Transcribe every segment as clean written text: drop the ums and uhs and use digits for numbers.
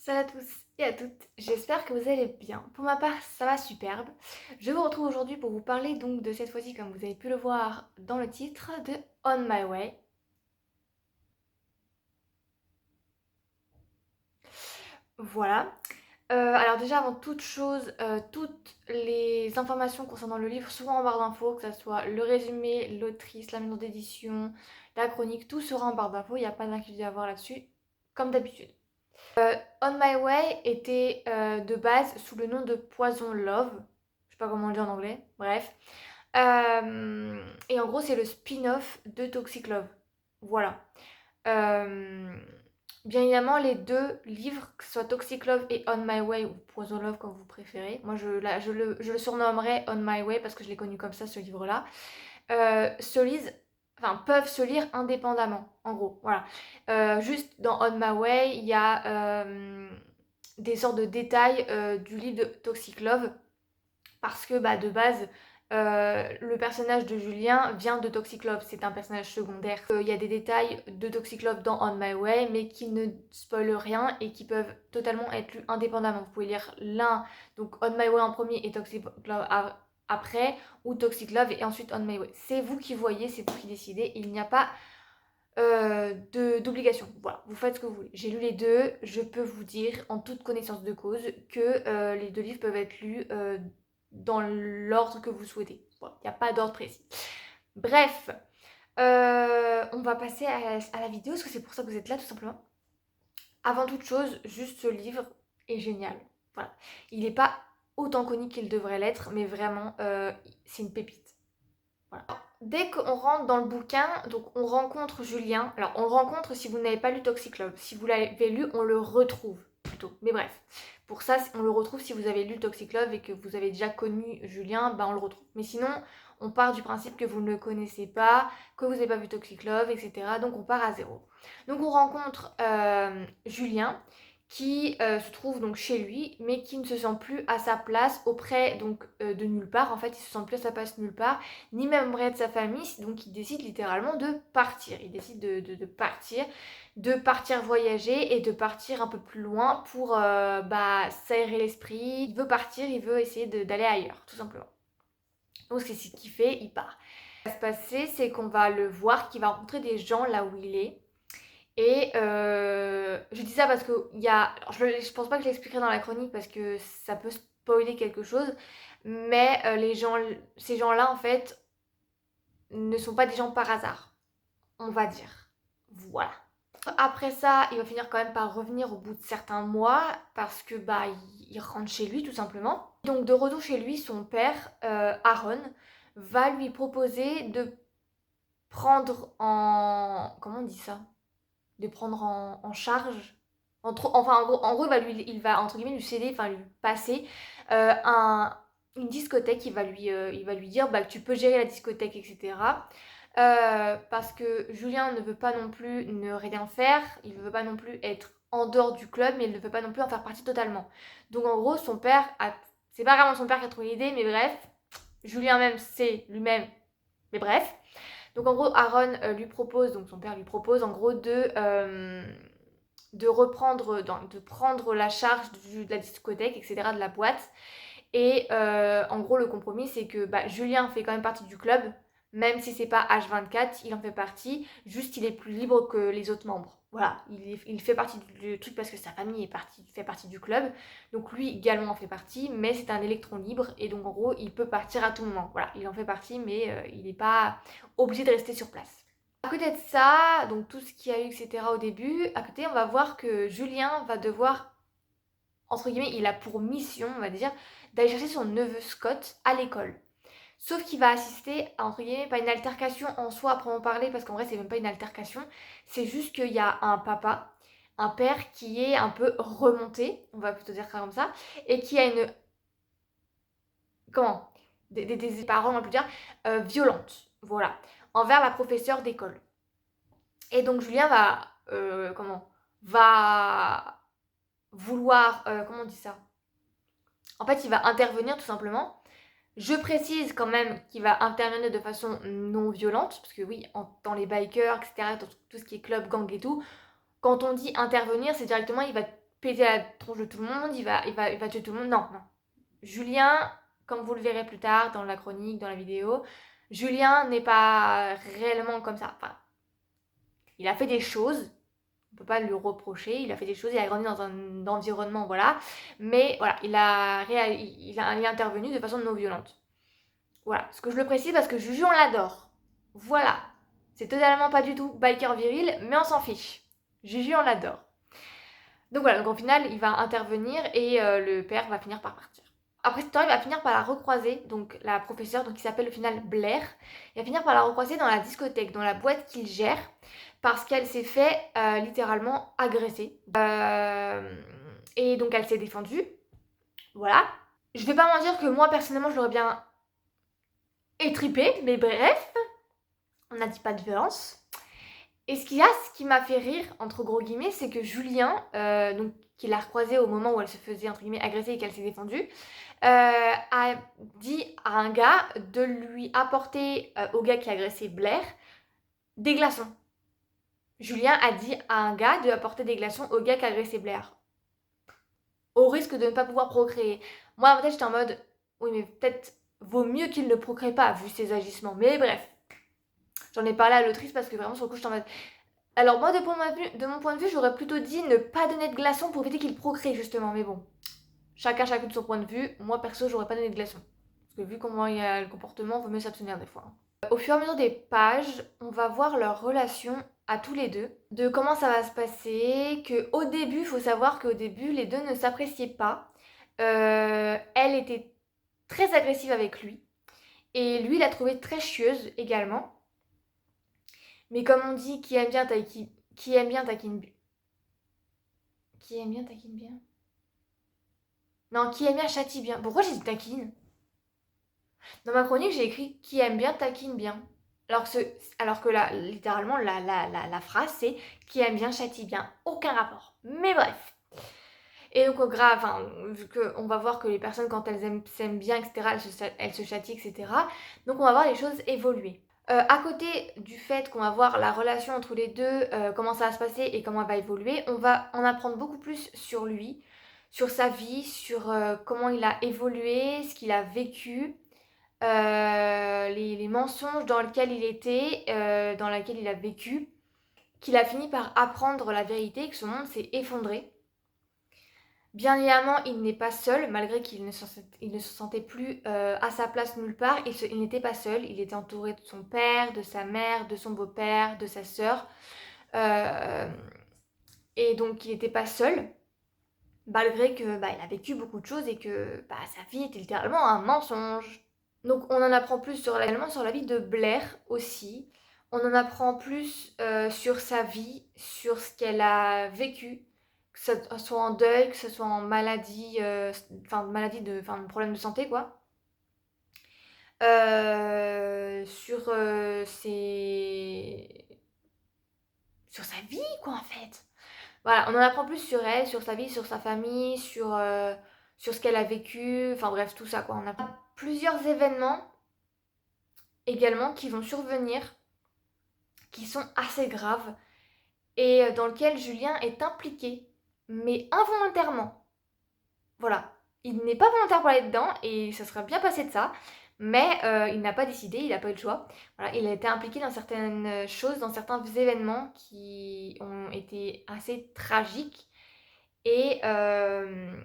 Salut à tous et à toutes, j'espère que vous allez bien. Pour ma part, ça va superbe. Je vous retrouve aujourd'hui pour vous parler donc de cette fois-ci, comme vous avez pu le voir dans le titre, de On My Way. Voilà. Alors déjà, avant toute chose, toutes les informations concernant le livre seront en barre d'infos, que ce soit le résumé, l'autrice, la maison d'édition, la chronique, tout sera en barre d'infos, il n'y a pas d'inquiétude à avoir là-dessus, comme d'habitude. On My Way était de base sous le nom de Poison Love. Je sais pas comment on dit en anglais, bref. Et en gros, c'est le spin-off de Toxic Love. Voilà. Euh, Bien évidemment, les deux livres, que ce soit Toxic Love et On My Way, ou Poison Love comme vous préférez, moi je le surnommerai On My Way parce que je l'ai connu comme ça, ce livre-là, se lisent, enfin peuvent se lire indépendamment, en gros, voilà. Juste dans On My Way, il y a des sortes de détails du livre de Toxic Love, parce que bah, de base, le personnage de Julien vient de Toxic Love, c'est un personnage secondaire. Il y a des détails de Toxic Love dans On My Way, mais qui ne spoilent rien et qui peuvent totalement être lus indépendamment. Vous pouvez lire l'un, donc On My Way en premier et Toxic Love après, ou Toxic Love et ensuite On My Way. C'est vous qui voyez, c'est vous qui décidez, il n'y a pas d'obligation. Voilà, vous faites ce que vous voulez. J'ai lu les deux, je peux vous dire en toute connaissance de cause que les deux livres peuvent être lus dans l'ordre que vous souhaitez. Voilà, il n'y a pas d'ordre précis. Bref, on va passer à la vidéo parce que c'est pour ça que vous êtes là tout simplement. Avant toute chose, juste ce livre est génial. Voilà, il n'est pas autant connu qu'il devrait l'être, mais vraiment, c'est une pépite. Voilà. Dès qu'on rentre dans le bouquin, donc on rencontre Julien. Alors on le rencontre si vous n'avez pas lu Toxic Love. Si vous l'avez lu, on le retrouve plutôt. Mais bref, pour ça, on le retrouve si vous avez lu Toxic Love et que vous avez déjà connu Julien, bah on le retrouve. Mais sinon, on part du principe que vous ne le connaissez pas, que vous n'avez pas vu Toxic Love, etc. Donc on part à zéro. Donc on rencontre Julien qui se trouve donc chez lui, mais qui ne se sent plus à sa place auprès donc de nulle part. En fait, il se sent plus à sa place nulle part, ni même auprès de sa famille, donc il décide littéralement de partir. Il décide de partir voyager et de partir un peu plus loin pour bah, s'aérer l'esprit. Il veut partir, il veut essayer d'aller ailleurs, tout simplement. Donc c'est ce qu'il fait, il part. Ce qui va se passer, c'est qu'on va le voir, qu'il va rencontrer des gens là où il est. Et je dis ça parce que il y a. Alors, je pense pas que je l'expliquerai dans la chronique parce que ça peut spoiler quelque chose. Mais ces gens-là, en fait, ne sont pas des gens par hasard, on va dire. Voilà. Après ça, il va finir quand même par revenir au bout de certains mois parce que bah il rentre chez lui tout simplement. Donc de retour chez lui, son père, Aaron, va lui proposer de prendre en... Comment on dit ça? De prendre en charge. Enfin en gros il va entre guillemets lui céder, enfin lui passer une discothèque. Il va lui dire bah, que tu peux gérer la discothèque, etc. Parce que Julien ne veut pas non plus ne rien faire, il ne veut pas non plus être en dehors du club, mais il ne veut pas non plus en faire partie totalement. Donc en gros, son père a... C'est pas vraiment son père qui a trouvé l'idée, mais bref, Julien même c'est lui-même, mais bref. Donc en gros, Aaron lui propose, donc son père lui propose en gros de reprendre, de prendre la charge de la discothèque, etc., de la boîte. Et en gros, le compromis, c'est que bah, Julien fait quand même partie du club, même si c'est pas H24, il en fait partie, juste il est plus libre que les autres membres. Voilà, il fait partie du truc parce que sa famille fait partie du club, donc lui également en fait partie, mais c'est un électron libre et donc en gros il peut partir à tout moment. Voilà, il en fait partie, mais il n'est pas obligé de rester sur place. À côté de ça, donc tout ce qu'il y a eu, etc. au début, à côté on va voir que Julien va devoir, entre guillemets, il a pour mission, on va dire, d'aller chercher son neveu Scott à l'école. Sauf qu'il va assister à, entre guillemets, pas une altercation en soi à proprement parler, parce qu'en vrai c'est même pas une altercation, c'est juste qu'il y a un père qui est un peu remonté, on va plutôt dire ça comme ça, et qui a une, comment, des paroles on peut dire, violentes, voilà, envers la professeure d'école. Et donc Julien va vouloir, comment on dit ça? En fait, il va intervenir tout simplement. Je précise quand même qu'il va intervenir de façon non violente, parce que oui, dans les bikers, etc., dans tout ce qui est club, gang et tout, quand on dit intervenir, c'est directement, il va péter la tronche de tout le monde, il va tuer tout le monde. Non, non. Julien, comme vous le verrez plus tard dans la chronique, dans la vidéo, Julien n'est pas réellement comme ça. Enfin, il a fait des choses, on peut pas lui reprocher, il a fait des choses, il a grandi dans un environnement, voilà. Mais voilà, il a intervenu de façon non violente. Voilà, ce que je le précise parce que Juju, on l'adore. Voilà. C'est totalement pas du tout biker viril, mais on s'en fiche. Juju, on l'adore. Donc voilà, donc au final, il va intervenir et le père va finir par partir. Après ce temps, il va finir par la recroiser, donc la professeure, donc qui s'appelle au final Blair, il va finir par la recroiser dans la discothèque, dans la boîte qu'il gère, parce qu'elle s'est fait littéralement agresser. Et donc elle s'est défendue. Voilà. Je vais pas mentir que moi, personnellement, je l'aurais bien étripée, mais bref, on n'a dit pas de violence. Et ce qui m'a fait rire, entre gros guillemets, c'est que Julien, donc, qui l'a recroisée au moment où elle se faisait, entre guillemets, agresser et qu'elle s'est défendue, a dit à un gars de lui apporter, au gars qui a agressé Blair, des glaçons. Julien a dit à un gars de apporter des glaçons au gars qui a agressé Blair. Au risque de ne pas pouvoir procréer. Moi, en fait, j'étais en mode, oui, mais peut-être vaut mieux qu'il ne procrée pas, vu ses agissements. Mais bref. J'en ai parlé à l'autrice parce que vraiment, sur le coup, j'étais en mode... Alors moi, de mon point de vue, j'aurais plutôt dit ne pas donner de glaçons pour éviter qu'il procrée, justement. Mais bon, chacun de son point de vue. Moi, perso, j'aurais pas donné de glaçons. Parce que vu comment il y a le comportement, il vaut mieux s'abstenir des fois. Au fur et à mesure des pages, on va voir leur relation à tous les deux, de comment ça va se passer, qu'au début, il faut savoir qu'au début, les deux ne s'appréciaient pas. Elle était très agressive avec lui, et lui, il l'a trouvée très chieuse également. Mais comme on dit, qui aime bien taquine, qui aime bien taquine, qui aime bien taquine bien. Non, qui aime bien châtie bien. Pourquoi j'ai dit taquine? Dans ma chronique, j'ai écrit qui aime bien taquine bien. Alors que là, littéralement, la phrase, c'est qui aime bien châtie bien. Aucun rapport. Mais bref. Et donc, grave, enfin, vu qu'on va voir que les personnes, quand s'aiment bien, etc., elles se châtient, etc. Donc, on va voir les choses évoluer. À côté du fait qu'on va voir la relation entre les deux, comment ça va se passer et comment elle va évoluer, on va en apprendre beaucoup plus sur lui, sur sa vie, sur comment il a évolué, ce qu'il a vécu, les mensonges dans lesquels il était, dans lesquels il a vécu, qu'il a fini par apprendre la vérité, que son monde s'est effondré. Bien évidemment, il n'est pas seul, malgré qu'il ne se sentait plus à sa place nulle part. Il n'était pas seul, il était entouré de son père, de sa mère, de son beau-père, de sa sœur. Et donc, il n'était pas seul, malgré que il a vécu beaucoup de choses et que sa vie était littéralement un mensonge. Donc, on en apprend plus sur la vie de Blair aussi. On en apprend plus sur sa vie, sur ce qu'elle a vécu, que ce soit en deuil, que ce soit en maladie, problème de santé, quoi. Sur sur sa vie, quoi, en fait. Voilà, on en apprend plus sur elle, sur sa vie, sur sa famille, sur ce qu'elle a vécu, enfin bref, tout ça, quoi. On a plusieurs événements également qui vont survenir, qui sont assez graves, et dans lequel Julien est impliqué, mais involontairement. Voilà. Il n'est pas volontaire pour aller dedans, et ça serait bien passé de ça, mais il n'a pas décidé, il n'a pas eu le choix. Voilà, il a été impliqué dans certaines choses, dans certains événements qui ont été assez tragiques, et on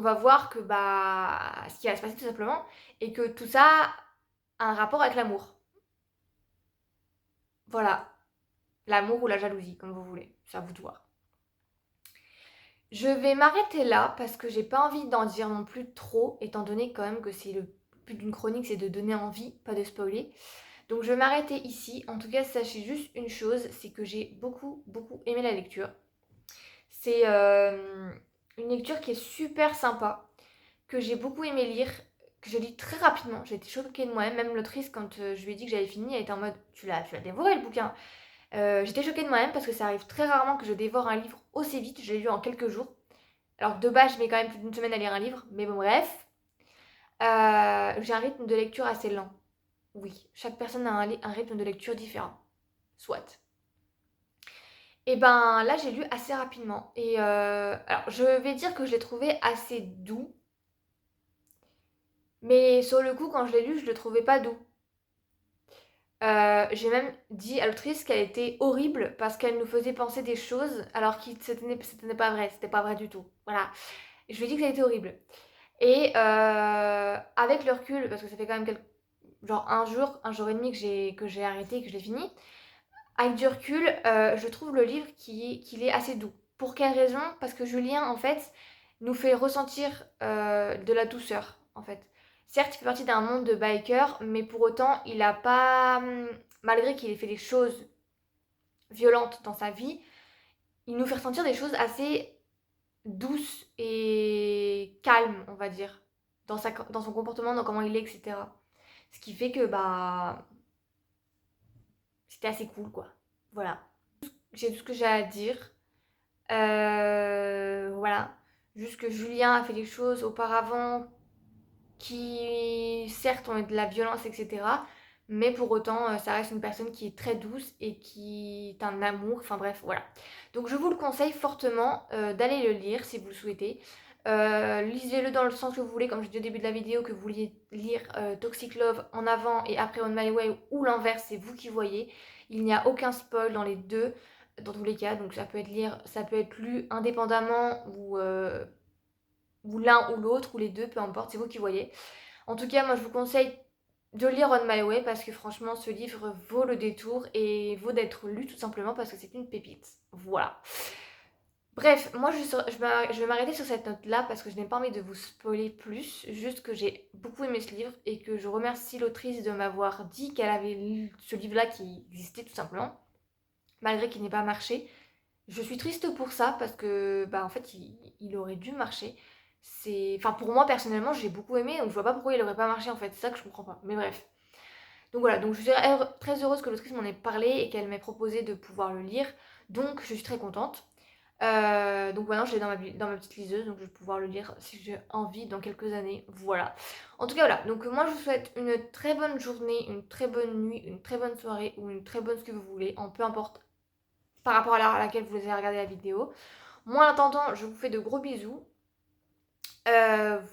va voir que ce qui va se passer tout simplement, et que tout ça a un rapport avec l'amour. Voilà. L'amour ou la jalousie, comme vous voulez. C'est à vous de voir. Je vais m'arrêter là parce que j'ai pas envie d'en dire non plus trop, étant donné quand même que c'est le but d'une chronique, c'est de donner envie, pas de spoiler. Donc je vais m'arrêter ici. En tout cas, sachez juste une chose, c'est que j'ai beaucoup, beaucoup aimé la lecture. C'est une lecture qui est super sympa, que j'ai beaucoup aimé lire, que je lis très rapidement. J'ai été choquée de moi-même. Même l'autrice, quand je lui ai dit que j'avais fini, elle était en mode tu l'as dévoré le bouquin. J'étais choquée de moi-même parce que ça arrive très rarement que je dévore un livre aussi vite. Je l'ai lu en quelques jours. Alors de base, je mets quand même plus d'une semaine à lire un livre, mais bon, bref. J'ai un rythme de lecture assez lent. Oui, chaque personne a un rythme de lecture différent. Soit. Et ben là, j'ai lu assez rapidement. Et alors, je vais dire que je l'ai trouvé assez doux. Mais sur le coup, quand je l'ai lu, je le trouvais pas doux. J'ai même dit à l'autrice qu'elle était horrible parce qu'elle nous faisait penser des choses alors que c'était pas vrai, c'était pas vrai du tout. Voilà. Je lui ai dit que ça a été horrible. Et avec le recul, parce que ça fait quand même genre un jour et demi que j'ai arrêté, que je l'ai fini, avec du recul, je trouve le livre qu'il est assez doux. Pour quelle raison? Parce que Julien, en fait, nous fait ressentir de la douceur, en fait. Certes, il fait partie d'un monde de bikers, mais pour autant, il a pas, malgré qu'il ait fait des choses violentes dans sa vie, il nous fait ressentir des choses assez douces et calmes, on va dire, dans son comportement, dans comment il est, etc. Ce qui fait que, bah, c'était assez cool, quoi. Voilà. J'ai tout ce que j'ai à dire. Voilà. Juste que Julien a fait des choses auparavant qui, certes, ont eu de la violence, etc. Mais pour autant, ça reste une personne qui est très douce et qui est un amour. Enfin bref, voilà. Donc je vous le conseille fortement d'aller le lire si vous le souhaitez. Lisez-le dans le sens que vous voulez, comme je dis au début de la vidéo, que vous vouliez lire Toxic Love en avant et après On My Way ou l'inverse, c'est vous qui voyez. Il n'y a aucun spoil dans les deux, dans tous les cas, donc ça peut être lu indépendamment ou l'un ou l'autre ou les deux, peu importe, c'est vous qui voyez. En tout cas, moi je vous conseille de lire On My Way parce que franchement ce livre vaut le détour et vaut d'être lu tout simplement parce que c'est une pépite. Voilà. Bref, moi je vais m'arrêter sur cette note là parce que je n'ai pas envie de vous spoiler plus, juste que j'ai beaucoup aimé ce livre et que je remercie l'autrice de m'avoir dit qu'elle avait lu ce livre là qui existait tout simplement, malgré qu'il n'ait pas marché. Je suis triste pour ça parce que bah en fait il aurait dû marcher. Enfin pour moi personnellement j'ai beaucoup aimé donc je vois pas pourquoi il aurait pas marché en fait, c'est ça que je comprends pas. Mais bref. Donc voilà, donc je suis très heureuse que l'autrice m'en ait parlé et qu'elle m'ait proposé de pouvoir le lire. Donc je suis très contente. Donc maintenant je l'ai dans ma petite liseuse, donc je vais pouvoir le lire si j'ai envie dans quelques années. Voilà. En tout cas voilà, donc moi je vous souhaite une très bonne journée, une très bonne nuit, une très bonne soirée ou une très bonne ce que vous voulez, en peu importe par rapport à l'heure à laquelle vous avez regardé la vidéo. Moi en attendant, je vous fais de gros bisous.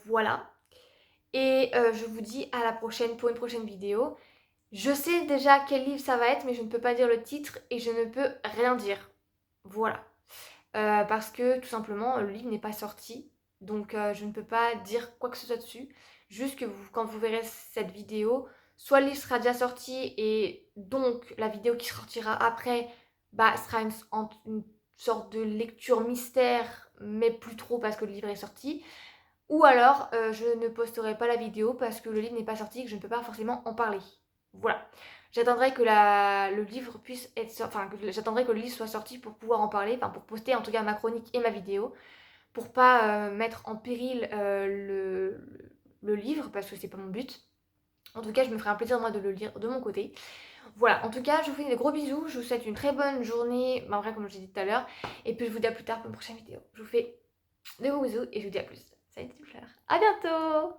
Voilà. Et je vous dis à la prochaine pour une prochaine vidéo. Je sais déjà quel livre ça va être, mais je ne peux pas dire le titre et je ne peux rien dire. Voilà. Parce que tout simplement, le livre n'est pas sorti. Donc je ne peux pas dire quoi que ce soit dessus. Juste que quand vous verrez cette vidéo, soit le livre sera déjà sorti et donc la vidéo qui sortira après bah, sera une sorte de lecture mystère, mais plus trop parce que le livre est sorti. Ou alors je ne posterai pas la vidéo parce que le livre n'est pas sorti et que je ne peux pas forcément en parler. Voilà. J'attendrai que le livre puisse être j'attendrai que le livre soit sorti pour pouvoir en parler, enfin pour poster en tout cas ma chronique et ma vidéo, pour pas mettre en péril le livre parce que c'est pas mon but. En tout cas, je me ferai un plaisir moi de le lire de mon côté. Voilà, en tout cas, je vous fais des gros bisous, je vous souhaite une très bonne journée, en vrai comme je l'ai dit tout à l'heure, et puis je vous dis à plus tard pour une prochaine vidéo. Je vous fais de gros bisous et je vous dis à plus. Salut les fleurs, à bientôt!